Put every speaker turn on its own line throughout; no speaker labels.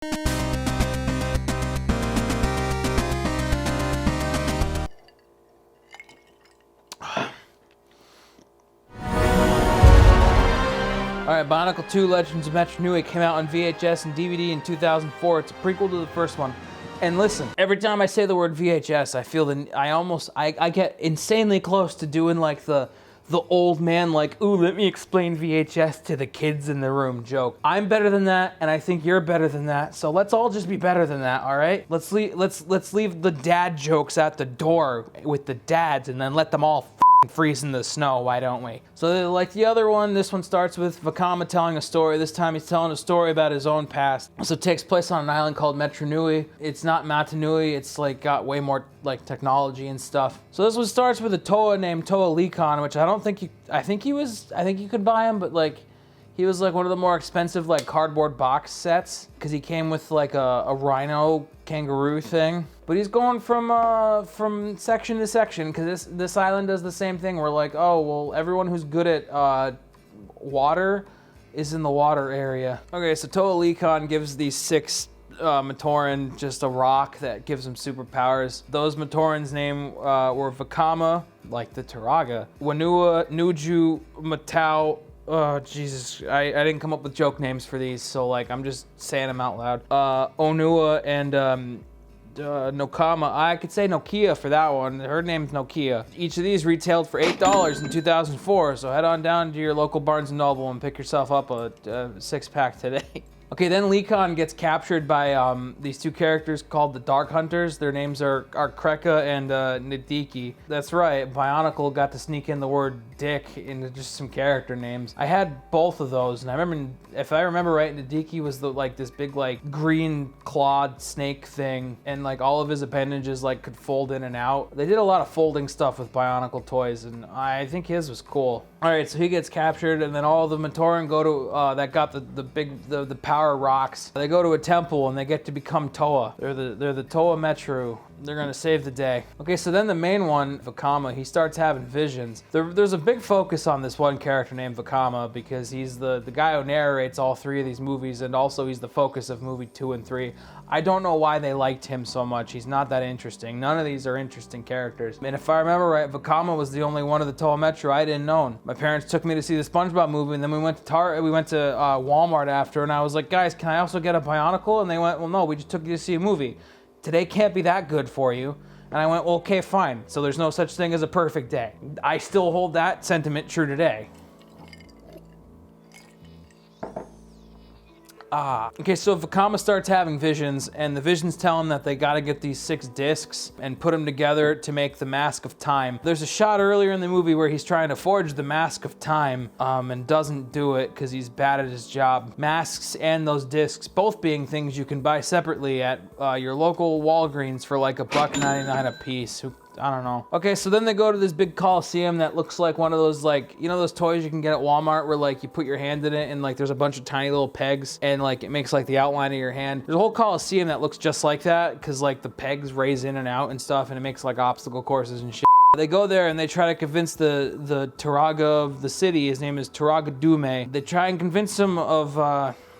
Alright, Bionicle 2 Legends of Metro Nui came out on VHS and DVD in 2004. It's a prequel to the first one. And listen, every time I say the word VHS, I feel I get insanely close to doing like the old man, like, ooh, let me explain VHS to the kids in the room joke. I'm better than that, and I think you're better than that, so let's all just be better than that, all right? Let's leave the dad jokes at the door with the dads, and then let them all freeze in the snow, why don't we? So like the other one, this one starts with Vakama telling a story. This time he's telling a story about his own past. So it takes place on an island called Metro Nui. It's not Matanui, it's like got way more like technology and stuff. So this one starts with a Toa named Toa Lecon, which I think you could buy him, but like he was like one of the more expensive like cardboard box sets because he came with like a rhino kangaroo thing. But he's going from section to section because this island does the same thing. We're like, oh, well, everyone who's good at water is in the water area. Okay, so Toa Lecon gives these 6 Matoran just a rock that gives them superpowers. Those Matoran's name were Vakama, like the Turaga, Wanua, Nuju, Matau. Oh, Jesus, I didn't come up with joke names for these, so like I'm just saying them out loud. Onua and Nokama. I could say Nokia for that one. Her name's Nokia. Each of these retailed for $8 in 2004, so head on down to your local Barnes & Noble and pick yourself up a 6-pack today. Okay, then Lecon gets captured by these 2 characters called the Dark Hunters. Their names are Kreka and Nadiki. That's right, Bionicle got to sneak in the word dick into just some character names. I had both of those, and I remember, if I remember right, Nadiki was this big like green clawed snake thing, and like all of his appendages like could fold in and out. They did a lot of folding stuff with Bionicle toys, and I think his was cool. All right, so he gets captured, and then all the Matoran go to that got the power rocks. They go to a temple and they get to become Toa. They're the Toa Metru. They're gonna save the day. Okay, so then the main one, Vakama, he starts having visions. There's a big focus on this one character named Vakama because he's the guy who narrates all 3 of these movies, and also he's the focus of movie 2 and 3. I don't know why they liked him so much. He's not that interesting. None of these are interesting characters. And if I remember right, Vakama was the only one of the Toa Metru I didn't own. My parents took me to see the SpongeBob movie, and then we went to Walmart after, and I was like, guys, can I also get a Bionicle? And they went, well, no, we just took you to see a movie. Today can't be that good for you. And I went, well, okay, fine. So there's no such thing as a perfect day. I still hold that sentiment true today. Okay, so Vakama starts having visions, and the visions tell him that they gotta get these 6 discs and put them together to make the Mask of Time. There's a shot earlier in the movie where he's trying to forge the Mask of Time and doesn't do it because he's bad at his job. Masks and those discs, both being things you can buy separately at your local Walgreens for like $1.99 a piece. I don't know. Okay, so then they go to this big coliseum that looks like one of those, like, you know those toys you can get at Walmart where like you put your hand in it and like there's a bunch of tiny little pegs and like it makes like the outline of your hand. There's a whole coliseum that looks just like that because like the pegs raise in and out and stuff, and it makes like obstacle courses and shit. They go there and they try to convince the Turaga of the city. His name is Turaga Dume. They try and convince him of,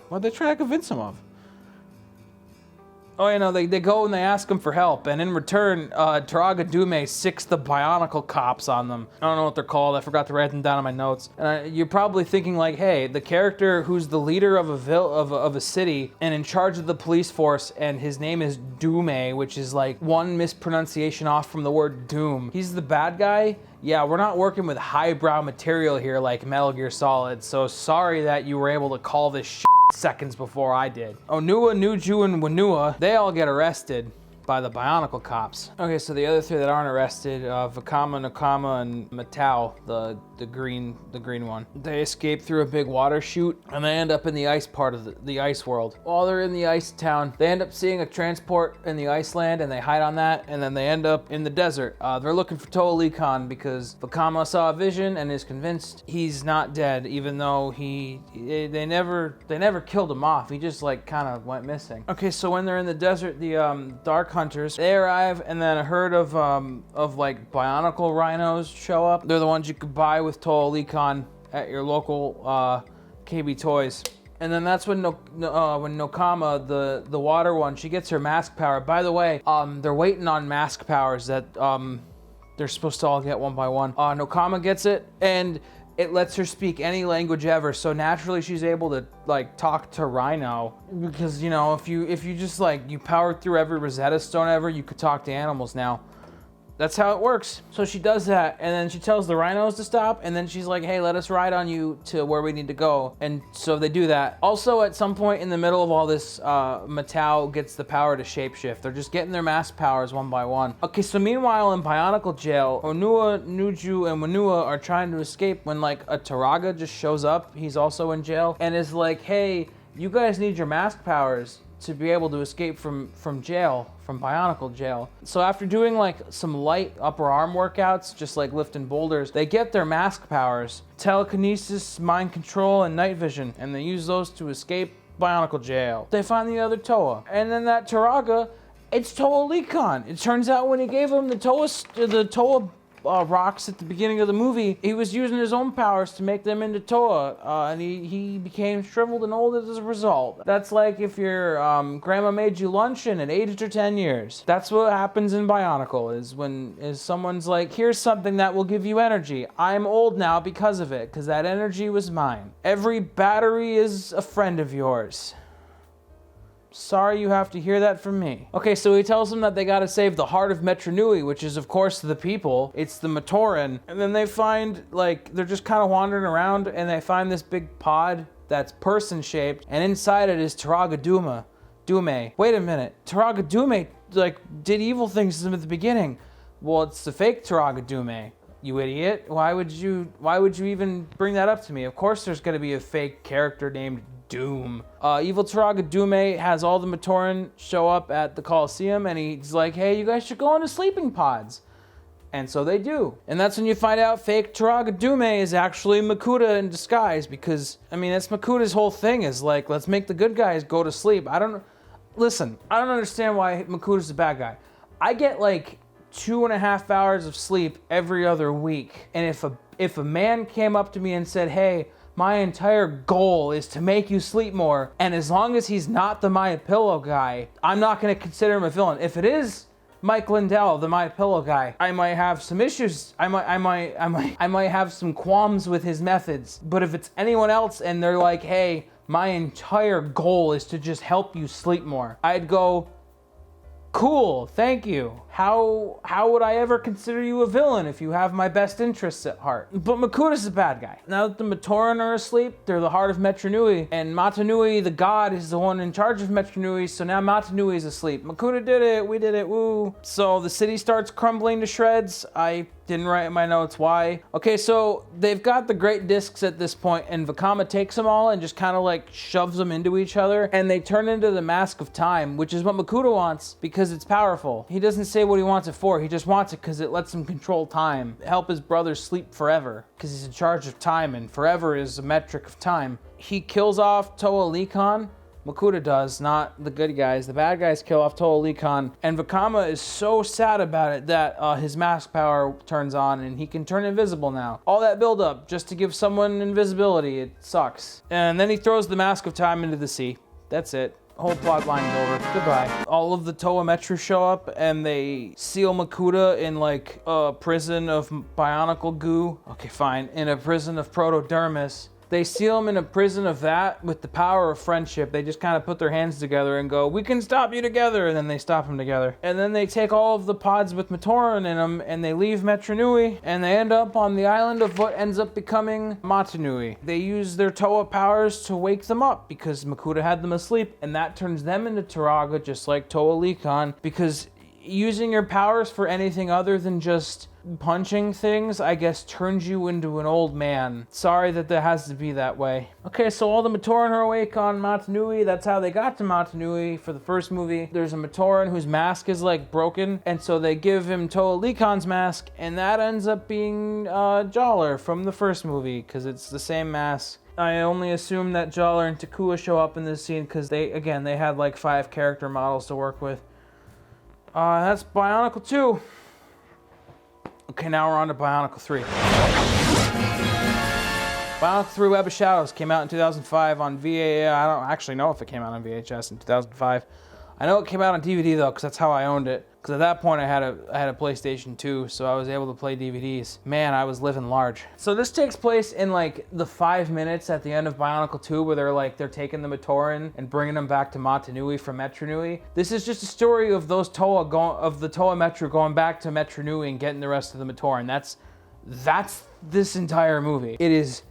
what'd they try to convince him of? Oh, you know, they go and they ask him for help, and in return, Turaga Dume sicks the Bionicle cops on them. I don't know what they're called. I forgot to write them down in my notes. And you're probably thinking like, hey, the character who's the leader of a city and in charge of the police force, and his name is Dume, which is like one mispronunciation off from the word doom. He's the bad guy. Yeah, we're not working with highbrow material here like Metal Gear Solid, so sorry that you were able to call this shit seconds before I did. Onua, Nuju, and Wanua, they all get arrested by the Bionicle cops. Okay, so the other 3 that aren't arrested, Vakama, Nakama, and Matau, the green one. They escape through a big water chute, and they end up in the ice part of the ice world. While they're in the ice town, they end up seeing a transport in the Iceland, and they hide on that, and then they end up in the desert. They're looking for Toa Lecon because Vakama saw a vision and is convinced he's not dead, even though they never killed him off. He just like kind of went missing. Okay, so when they're in the desert, the Dark Hunters, they arrive, and then a herd of like Bionicle rhinos show up. They're the ones you could buy with Toa Lecon at your local KB Toys. And then that's when when Nokama, the water one, she gets her mask power. By the way, they're waiting on mask powers that they're supposed to all get one by one. Nokama gets it, and it lets her speak any language ever. So naturally, she's able to like talk to Rhino, because you know, if you just like you powered through every Rosetta Stone ever, you could talk to animals now. That's how it works. So she does that, and then she tells the rhinos to stop, and then she's like, hey, let us ride on you to where we need to go. And so they do that. Also, at some point in the middle of all this, Matau gets the power to shapeshift. They're just getting their mask powers one by one. Okay, so meanwhile in Bionicle jail, Onua, Nuju, and Wanua are trying to escape when like a Taraga just shows up. He's also in jail, and is like, hey, you guys need your mask powers to be able to escape from jail, from Bionicle jail. So after doing like some light upper arm workouts, just like lifting boulders, they get their mask powers, telekinesis, mind control, and night vision, and they use those to escape Bionicle jail. They find the other Toa, and then that Taraga, it's Toa Likan. It turns out when he gave him the Toa rocks at the beginning of the movie, he was using his own powers to make them into Toa, and he became shriveled and old as a result. That's like if your grandma made you lunch and it aged her 10 years. That's what happens in Bionicle, is someone's like, here's something that will give you energy. I'm old now because of it, because that energy was mine. Every battery is a friend of yours. Sorry you have to hear that from me. Okay, so he tells them that they gotta save the heart of Metronui, which is of course the people. It's the Matoran. And then they find, like, they're just kind of wandering around, and they find this big pod that's person-shaped, and inside it is Taraga Dume. Wait a minute, Taraga Dume, like, did evil things to them at the beginning. Well, it's the fake Taraga Dume. You idiot. Why would you even bring that up to me? Of course there's gonna be a fake character named Doom. Evil Taraga Dume has all the Matoran show up at the Coliseum, and he's like, hey, you guys should go into sleeping pods. And so they do. And that's when you find out fake Taraga Dume is actually Makuta in disguise, because, I mean, that's Makuta's whole thing, is like, let's make the good guys go to sleep. Listen, I don't understand why Makuta's the bad guy. I get like 2.5 hours of sleep every other week. And if a man came up to me and said, hey, my entire goal is to make you sleep more, and as long as he's not the My Pillow guy, I'm not going to consider him a villain. If it is Mike Lindell, the My Pillow guy, I might have some issues. I might have some qualms with his methods. But if it's anyone else and they're like, hey, my entire goal is to just help you sleep more, I'd go, cool, thank you. How would I ever consider you a villain if you have my best interests at heart? But Makuta's the bad guy. Now that the Matoran are asleep, they're the heart of Metronui, and Matanui, the god, is the one in charge of Metronui, so now Matanui is asleep. Makuta did it, we did it, woo. So the city starts crumbling to shreds. I didn't write in my notes why. Okay, so they've got the great discs at this point, and Vakama takes them all and just kind of like shoves them into each other, and they turn into the Mask of Time, which is what Makuta wants because it's powerful. He doesn't say what he wants it for, he just wants it because it lets him control time, help his brother sleep forever, because he's in charge of time, and forever is a metric of time. He kills off Toa Likan. Makuta does, not the good guys. The bad guys kill off Toa Likan, and Vakama is so sad about it that his mask power turns on and he can turn invisible now. All that build up just to give someone invisibility, it sucks. And then he throws the Mask of Time into the sea. That's it. Whole plot line's over. Goodbye. All of the Toa Metru show up and they seal Makuta in like a prison of Bionicle goo. Okay, fine. In a prison of Protodermis. They seal him in a prison of that with the power of friendship. They just kind of put their hands together and go, we can stop you together. And then they stop him together. And then they take all of the pods with Matoran in them and they leave Metronui and they end up on the island of what ends up becoming Matanui. They use their Toa powers to wake them up because Makuta had them asleep, and that turns them into Taraga just like Toa Likan, because using your powers for anything other than just punching things, I guess, turns you into an old man. Sorry that has to be that way. Okay, so all the Matoran are awake on Matanui. That's how they got to Matanui for the first movie. There's a Matoran whose mask is like broken, and so they give him Toa Likan's mask, and that ends up being Jawler from the first movie, because it's the same mask. I only assume that Jawler and Takua show up in this scene because they had like 5 character models to work with. That's Bionicle 2. Okay, now we're on to Bionicle 3. Bionicle 3 Web of Shadows came out in 2005 on VHS. I don't actually know if it came out on VHS in 2005. I know it came out on DVD though, because that's how I owned it. Because at that point I had a PlayStation 2, so I was able to play DVDs. Man, I was living large. So this takes place in like the 5 minutes at the end of Bionicle 2, where they're taking the Matoran and bringing them back to Motunui from Metru Nui. This is just a story of the Toa Metru going back to Metru Nui and getting the rest of the Matoran. That's this entire movie. It is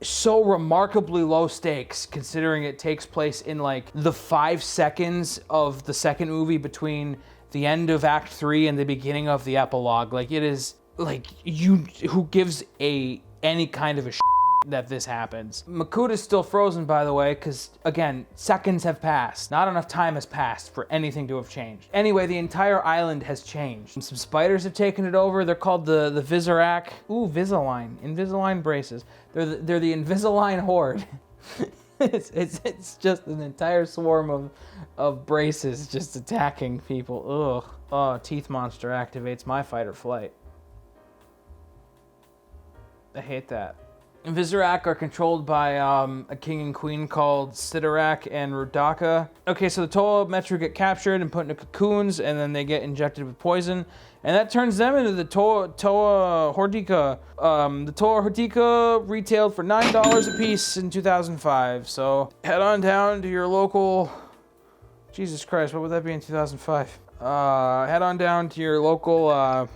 so remarkably low stakes, considering it takes place in like the 5 seconds of the second movie between the end of Act 3 and the beginning of the epilogue. Like, it is like, who gives any kind of a shit that this happens. Makuda's still frozen, by the way, because again, seconds have passed. Not enough time has passed for anything to have changed. Anyway, the entire island has changed. Some spiders have taken it over. They're called the Vizirac. Ooh, Invisalign braces. They're the Invisalign horde. It's just an entire swarm of braces just attacking people. Ugh. Oh, Teeth Monster activates my fight or flight. I hate that. Vizirac are controlled by a king and queen called Sidorak and Rudaka. Okay, so the Toa Metru get captured and put into cocoons, and then they get injected with poison, and that turns them into the Toa Hordika. The Toa Hordika retailed for $9 a piece in 2005. So head on down to your local. Jesus Christ, what would that be in 2005? Head on down to your local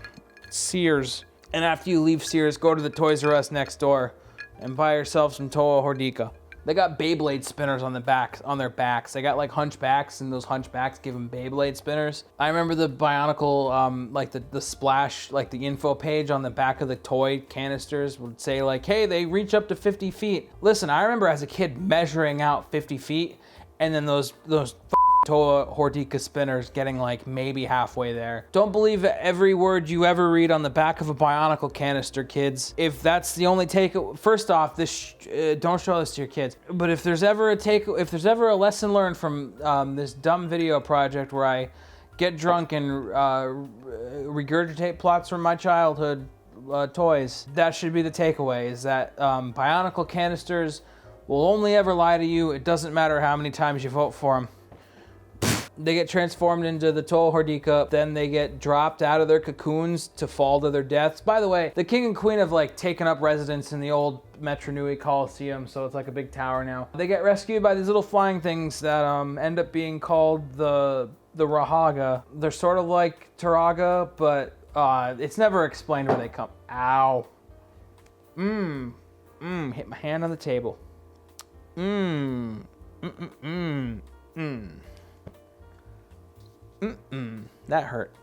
Sears, and after you leave Sears, go to the Toys R Us next door and buy yourself some Toa Hordika. They got Beyblade spinners on their backs. They got like hunchbacks, and those hunchbacks give them Beyblade spinners. I remember the Bionicle, like the splash, like the info page on the back of the toy canisters would say like, hey, they reach up to 50 feet. Listen, I remember as a kid measuring out 50 feet, and then those Toa Hordika spinners getting like maybe halfway there. Don't believe every word you ever read on the back of a Bionicle canister, kids. If that's the only take, first off, don't show this to your kids. But if there's ever a lesson learned from this dumb video project where I get drunk and regurgitate plots from my childhood toys, that should be the takeaway: is that Bionicle canisters will only ever lie to you. It doesn't matter how many times you vote for them. They get transformed into the Toa Hordika, then they get dropped out of their cocoons to fall to their deaths. By the way, the king and queen have like taken up residence in the old Metru Nui Coliseum, so it's like a big tower now. They get rescued by these little flying things that end up being called the Rahaga. They're sort of like Turaga, but it's never explained where they come. Ow. Hit my hand on the table. That hurt.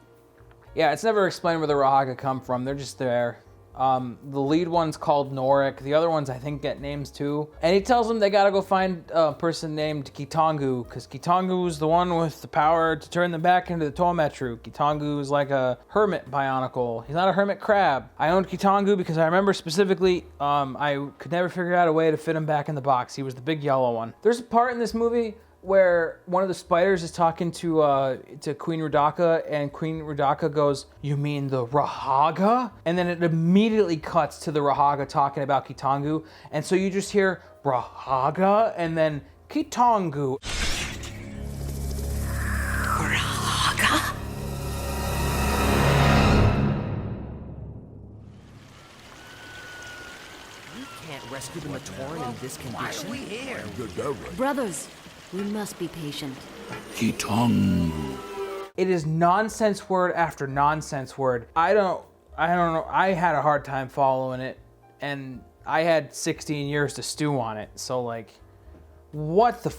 Yeah, it's never explained where the Rahaga come from. They're just there. The lead one's called Norik. The other ones, I think, get names too. And he tells them they gotta go find a person named Kitangu, because Kitangu is the one with the power to turn them back into the Toa Metru. Kitangu is like a hermit Bionicle. He's not a hermit crab. I owned Kitangu because I remember specifically I could never figure out a way to fit him back in the box. He was the big yellow one. There's a part in this movie where one of the spiders is talking to Queen Rudaka, and Queen Rudaka goes, "You mean the Rahaga?" And then it immediately cuts to the Rahaga talking about Kitangu, and so you just hear Rahaga and then Kitangu.
Rahaga?
We can't rescue the Matoran in this condition. Why are we here?
Brothers, we must be patient.
Kitangu.
It is nonsense word after nonsense word. I don't know. I had a hard time following it, and I had 16 years to stew on it. So like, what the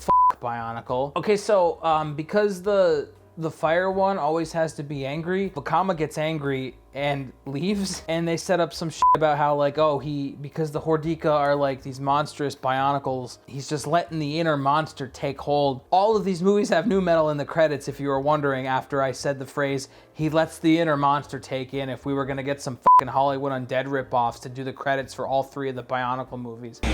Bionicle? Okay, so because the fire one always has to be angry, Vakama gets angry and leaves, and they set up some shit about how like, oh, because the Hordika are like these monstrous Bionicles, he's just letting the inner monster take hold. All of these movies have new metal in the credits, if you were wondering, after I said the phrase, he lets the inner monster take in, if we were gonna get some fucking Hollywood Undead ripoffs to do the credits for all 3 of the Bionicle movies.
We're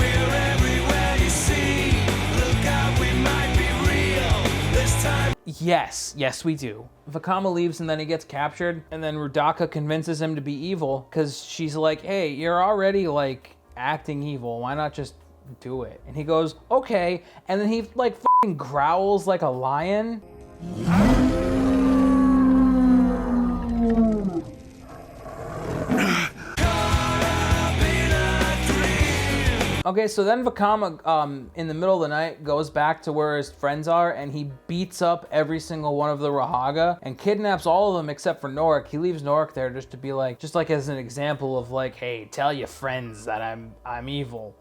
everywhere you see. Look out, we might be real this time.
Yes, we do. Vakama leaves and then he gets captured, and then Rudaka convinces him to be evil because she's like, hey, you're already like acting evil. Why not just do it? And he goes, okay. And then he like fucking growls like a lion. Okay, so then Vakama, in the middle of the night, goes back to where his friends are, and he beats up every single one of the Rahaga and kidnaps all of them except for Norik. He leaves Norik there just to be like, just like as an example of like, hey, tell your friends that I'm evil.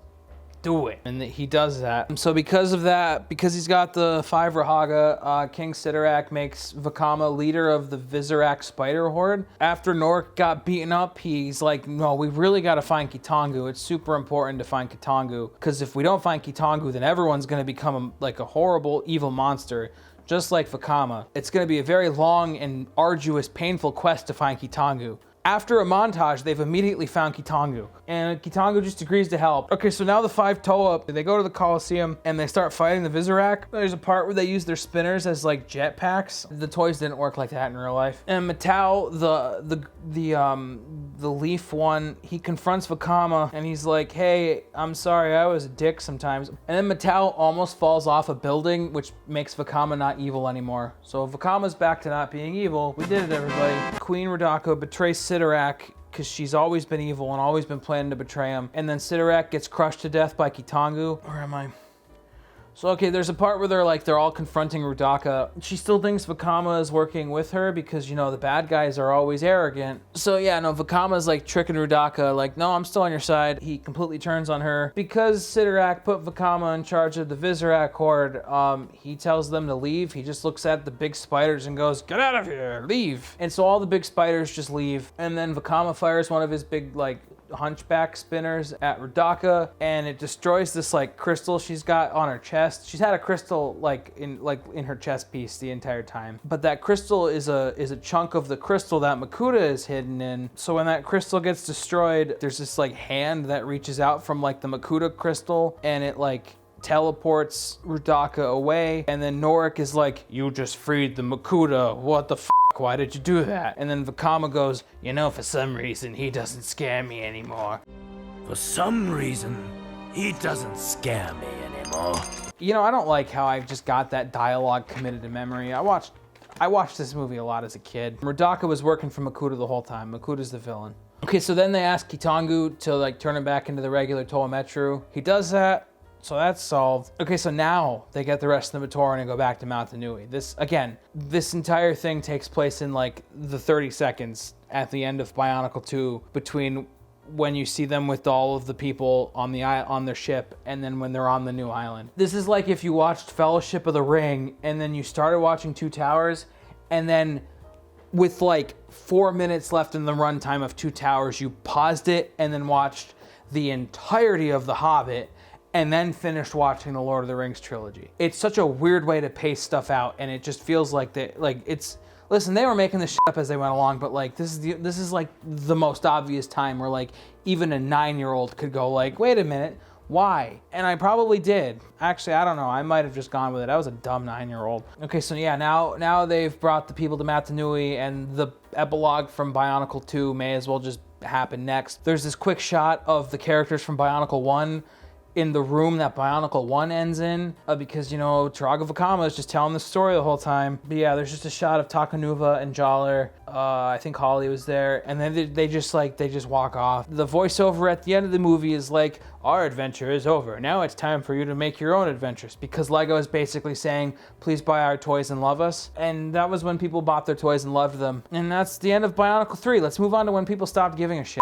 Do it. And he does that. So because of that, because he's got the 5 Rahaga, King Sidorak makes Vakama leader of the Vizorak spider horde. After Norik got beaten up, he's like, no, we really got to find Kitangu. It's super important to find Kitangu, because if we don't find Kitangu, then everyone's going to become like a horrible, evil monster, just like Vakama. It's going to be a very long and arduous, painful quest to find Kitangu. After a montage, they've immediately found Kitangu, and Kitangu just agrees to help. Okay, so now the 5 Toa, they go to the Coliseum and they start fighting the Vizorak. There's a part where they use their spinners as like jetpacks. The toys didn't work like that in real life. And Matau, the leaf one, he confronts Vakama and he's like, hey, I'm sorry, I was a dick sometimes. And then Matau almost falls off a building, which makes Vakama not evil anymore. So Vakama's back to not being evil. We did it, everybody. Queen Rodako betrays Sidorak because she's always been evil and always been planning to betray him. And then Sidorak gets crushed to death by Kitangu. Where am I? So, okay, there's a part where they're all confronting Rudaka. She still thinks Vakama is working with her because, you know, the bad guys are always arrogant. So, yeah, no, Vakama's like tricking Rudaka, like, no, I'm still on your side. He completely turns on her. Because Sidorak put Vakama in charge of the Vizorak horde, he tells them to leave. He just looks at the big spiders and goes, get out of here, leave. And so all the big spiders just leave. And then Vakama fires one of his big, like, hunchback spinners at Rudaka, and it destroys this like crystal she's got on her chest. She's had a crystal in her chest piece the entire time, but that crystal is a chunk of the crystal that Makuta is hidden in. So when that crystal gets destroyed, there's this like hand that reaches out from like the Makuta crystal, and it like teleports Rudaka away. And then Norik is like, you just freed the Makuta, what the f***? Why did you do that? And then Vakama goes, you know, for some reason, he doesn't scare me anymore.
For some reason, he doesn't scare me anymore.
You know, I don't like how I just got that dialogue committed to memory. I watched this movie a lot as a kid. Rudaka was working for Makuta the whole time. Makuta's the villain. Okay, so then they ask Kitangu to like turn him back into the regular Toa Metru. He does that. So that's solved. Okay, so now they get the rest of the Matoran and go back to Mount Anui. This entire thing takes place in like the 30 seconds at the end of Bionicle 2 between when you see them with all of the people on their ship and then when they're on the new island. This is like if you watched Fellowship of the Ring and then you started watching Two Towers, and then with like 4 minutes left in the runtime of Two Towers, you paused it and then watched the entirety of The Hobbit and then finished watching the Lord of the Rings trilogy. It's such a weird way to pace stuff out, and it just feels like listen, they were making this shit up as they went along, but like this is like the most obvious time where like even a 9-year-old could go like, wait a minute, why? And I probably did. Actually, I don't know. I might have just gone with it. I was a dumb 9-year-old. Okay, so yeah, now they've brought the people to Mount Anui, and the epilogue from Bionicle 2 may as well just happen next. There's this quick shot of the characters from Bionicle 1 in the room that Bionicle 1 ends in, because, you know, Turaga Vakama is just telling the story the whole time. But yeah, there's just a shot of Takanuva and Jaller. I think Holly was there, and then they just walk off. The voiceover at the end of the movie is like, our adventure is over. Now it's time for you to make your own adventures, because Lego is basically saying, please buy our toys and love us. And that was when people bought their toys and loved them. And that's the end of Bionicle 3. Let's move on to when people stopped giving a shit.